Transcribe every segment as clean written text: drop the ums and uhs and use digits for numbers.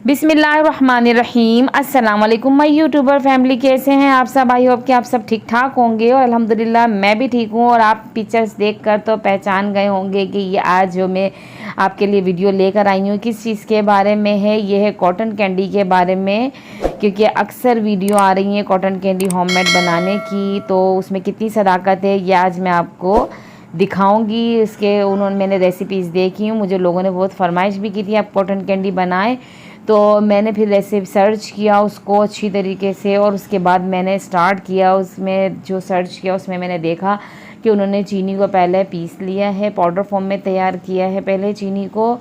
बिस्मिल्लाहिर्रहमानिर्रहीम। अस्सलाम वालेकुम माय यूट्यूबर फैमिली, कैसे हैं आप सब? आई होप कि आप सब ठीक ठाक होंगे और अल्हम्दुलिल्लाह मैं भी ठीक हूँ। और आप पिक्चर्स देखकर तो पहचान गए होंगे कि ये आज जो मैं आपके लिए वीडियो लेकर आई हूँ किस चीज़ के बारे में है। ये है कॉटन कैंडी के बारे में, क्योंकि अक्सर वीडियो आ रही हैं कॉटन कैंडी होममेड बनाने की, तो उसमें कितनी सदाकत है ये आज मैं आपको दिखाऊंगी। इसके मैंने रेसिपीज़ देखी हूँ, मुझे लोगों ने बहुत फरमाइश भी की थी आप कॉटन कैंडी बनाएं, तो मैंने फिर रेसिपी सर्च किया उसको अच्छी तरीके से और उसके बाद मैंने स्टार्ट किया। उसमें जो सर्च किया उसमें मैंने देखा कि उन्होंने चीनी को पहले पीस लिया है, पाउडर फॉर्म में तैयार किया है। पहले चीनी को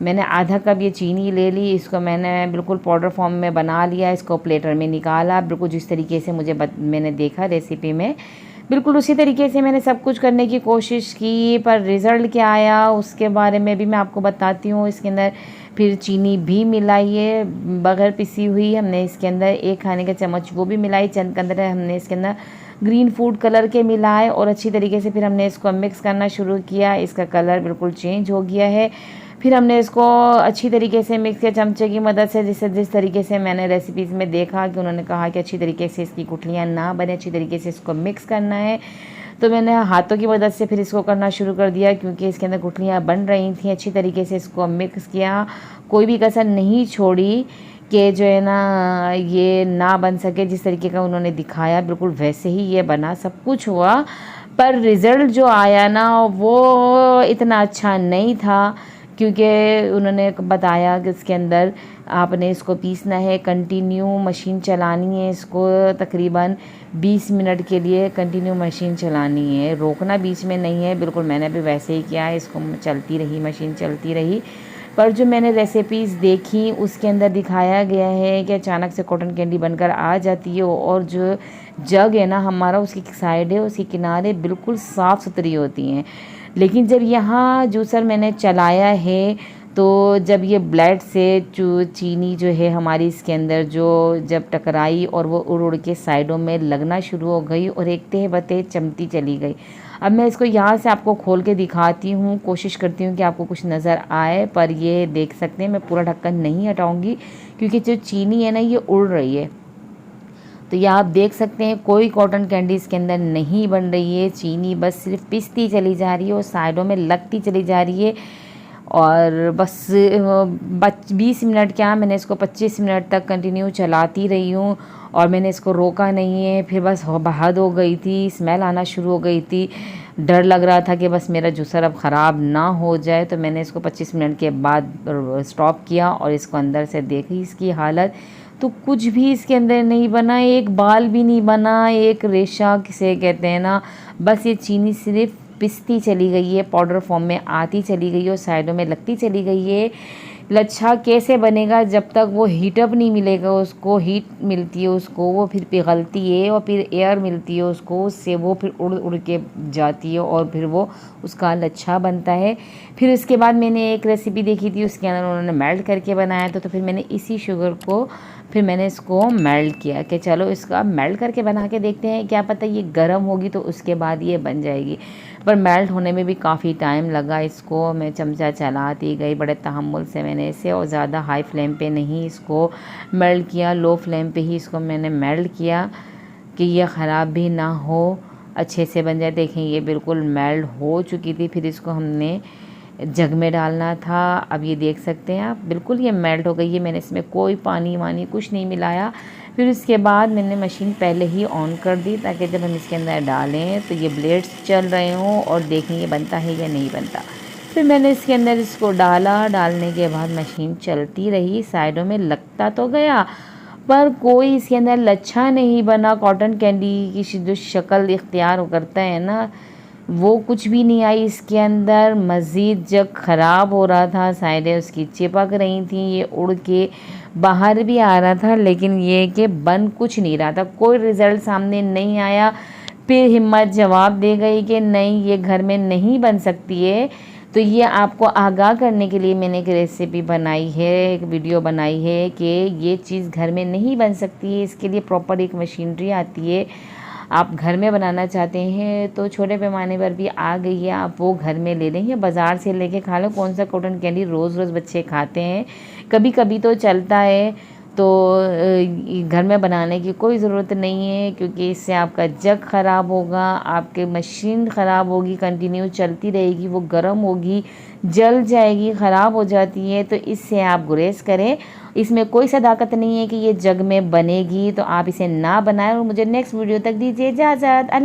मैंने आधा कप ये चीनी ले ली, इसको मैंने बिल्कुल पाउडर फॉर्म में बना लिया, इसको प्लेटर में निकाला बिल्कुल जिस तरीके से मैंने देखा रेसिपी में, बिल्कुल उसी तरीके से मैंने सब कुछ करने की कोशिश की। पर रिज़ल्ट क्या आया उसके बारे में भी मैं आपको बताती हूँ। इसके अंदर फिर चीनी भी मिलाई है बगैर पिसी हुई, हमने इसके अंदर 1 खाने का चम्मच वो भी मिलाई। चंद के अंदर हमने इसके अंदर ग्रीन फूड कलर के मिलाए और अच्छी तरीके से फिर हमने इसको मिक्स करना शुरू किया। इसका कलर बिल्कुल चेंज हो गया है। फिर हमने इसको अच्छी तरीके से मिक्स किया चमचे की मदद से, जिस तरीके से मैंने रेसिपीज़ में देखा कि उन्होंने कहा कि अच्छी तरीके से इसकी गुठलियाँ ना बने, अच्छी तरीके से इसको मिक्स करना है। तो मैंने हाथों की मदद से फिर इसको करना शुरू कर दिया, क्योंकि इसके अंदर गुठलियाँ बन रही थी। अच्छी तरीके से इसको मिक्स किया, कोई भी कसर नहीं छोड़ी कि जो है ना ये ना बन सके। जिस तरीके का उन्होंने दिखाया बिल्कुल वैसे ही ये बना, सब कुछ हुआ। पर रिज़ल्ट जो आया ना वो इतना अच्छा नहीं था, क्योंकि उन्होंने बताया कि इसके अंदर आपने इसको पीसना है, कंटिन्यू मशीन चलानी है, इसको तकरीबन 20 मिनट के लिए कंटिन्यू मशीन चलानी है, रोकना बीच में नहीं है। बिल्कुल मैंने भी वैसे ही किया है, इसको चलती रही, मशीन चलती रही। पर जो मैंने रेसिपीज़ देखी उसके अंदर दिखाया गया है कि अचानक से कॉटन कैंडी बनकर आ जाती है और जो जग है ना हमारा, उसकी साइड है, उसके किनारे बिल्कुल साफ़ सुथरी होती हैं। लेकिन जब यहाँ जूसर मैंने चलाया है तो जब ये ब्लेड से चीनी जो है हमारी इसके अंदर जो जब टकराई और वो उड़ उड़ के साइडों में लगना शुरू हो गई और एक तह बते चमती चली गई। अब मैं इसको यहाँ से आपको खोल के दिखाती हूँ, कोशिश करती हूँ कि आपको कुछ नज़र आए। पर ये देख सकते हैं मैं पूरा ढक्कन नहीं हटाऊँगी, क्योंकि जो चीनी है ना ये उड़ रही है। तो ये आप देख सकते हैं कोई कॉटन कैंडी इसके अंदर नहीं बन रही है, चीनी बस सिर्फ पिसती चली जा रही है और साइडों में लगती चली जा रही है। और बस 20 मिनट क्या, मैंने इसको 25 मिनट तक कंटिन्यू चलाती रही हूँ और मैंने इसको रोका नहीं है। फिर बस हद हो गई थी, स्मेल आना शुरू हो गई थी, डर लग रहा था कि बस मेरा जूसर अब ख़राब ना हो जाए। तो मैंने इसको 25 मिनट के बाद स्टॉप किया और इसको अंदर से देखी इसकी हालत, तो कुछ भी इसके अंदर नहीं बना, एक बाल भी नहीं बना, एक रेशा किसे कहते हैं ना, बस ये चीनी सिर्फ पिसती चली गई है, पाउडर फॉर्म में आती चली गई है और साइडों में लगती चली गई है। लच्छा कैसे बनेगा? जब तक वो हीटअप नहीं मिलेगा, उसको हीट मिलती है उसको, वो फिर पिघलती है और फिर एयर मिलती है उसको, उससे वो फिर उड़ उड़ के जाती है और फिर वो उसका लच्छा बनता है। फिर उसके बाद मैंने एक रेसिपी देखी थी, उसके अंदर उन्होंने मेल्ट करके बनाया था, तो फिर मैंने इसी शुगर को फिर मैंने इसको मेल्ट किया कि चलो इसका मेल्ट करके बना के देखते हैं, क्या पता ये गर्म होगी तो उसके बाद ये बन जाएगी। पर मेल्ट होने में भी काफ़ी टाइम लगा। इसको मैं चमचा चलाती गई बड़े तहम्मुल से मैंने इसे, और ज़्यादा हाई फ्लेम पे नहीं इसको मेल्ट किया, लो फ्लेम पे ही इसको मैंने मेल्ट किया कि ये ख़राब भी ना हो, अच्छे से बन जाए। देखें ये बिल्कुल मेल्ट हो चुकी थी। फिर इसको हमने जग में डालना था। अब ये देख सकते हैं आप, बिल्कुल ये मेल्ट हो गई है। मैंने इसमें कोई पानी वानी कुछ नहीं मिलाया। फिर उसके बाद मैंने मशीन पहले ही ऑन कर दी, ताकि जब हम इसके अंदर डालें तो ये ब्लेड्स चल रहे हों और देखें ये बनता है या नहीं बनता। फिर मैंने इसके अंदर इसको डाला, डालने के बाद मशीन चलती रही, साइडों में लगता तो गया पर कोई इसके अंदर लच्छा नहीं बना। कॉटन कैंडी की जो शक्ल इख्तियार करता है ना वो कुछ भी नहीं आई इसके अंदर। मज़ीद जग ख़राब हो रहा था, साइडें उसकी चिपक रही थी, ये उड़ के बाहर भी आ रहा था, लेकिन ये कि बन कुछ नहीं रहा था, कोई रिज़ल्ट सामने नहीं आया। फिर हिम्मत जवाब दे गई कि नहीं ये घर में नहीं बन सकती है। तो ये आपको आगाह करने के लिए मैंने एक रेसिपी बनाई है, एक वीडियो बनाई है कि ये चीज़ घर में नहीं बन सकती है। इसके लिए प्रॉपर एक मशीनरी आती है, आप घर में बनाना चाहते हैं तो छोटे पैमाने पर भी आ गई है, आप वो घर में ले लें या बाज़ार से लेके खा लो। कौन सा कॉटन कैंडी रोज़ रोज़ बच्चे खाते हैं, कभी कभी तो चलता है। तो घर में बनाने की कोई ज़रूरत नहीं है, क्योंकि इससे आपका जग ख़राब होगा, आपके मशीन ख़राब होगी, कंटिन्यू चलती रहेगी, वो गर्म होगी, जल जाएगी, ख़राब हो जाती है। तो इससे आप गुरेज करें। इसमें कोई सदाकत नहीं है कि ये जग में बनेगी, तो आप इसे ना बनाएं। और मुझे नेक्स्ट वीडियो तक दीजिए इजाज़त।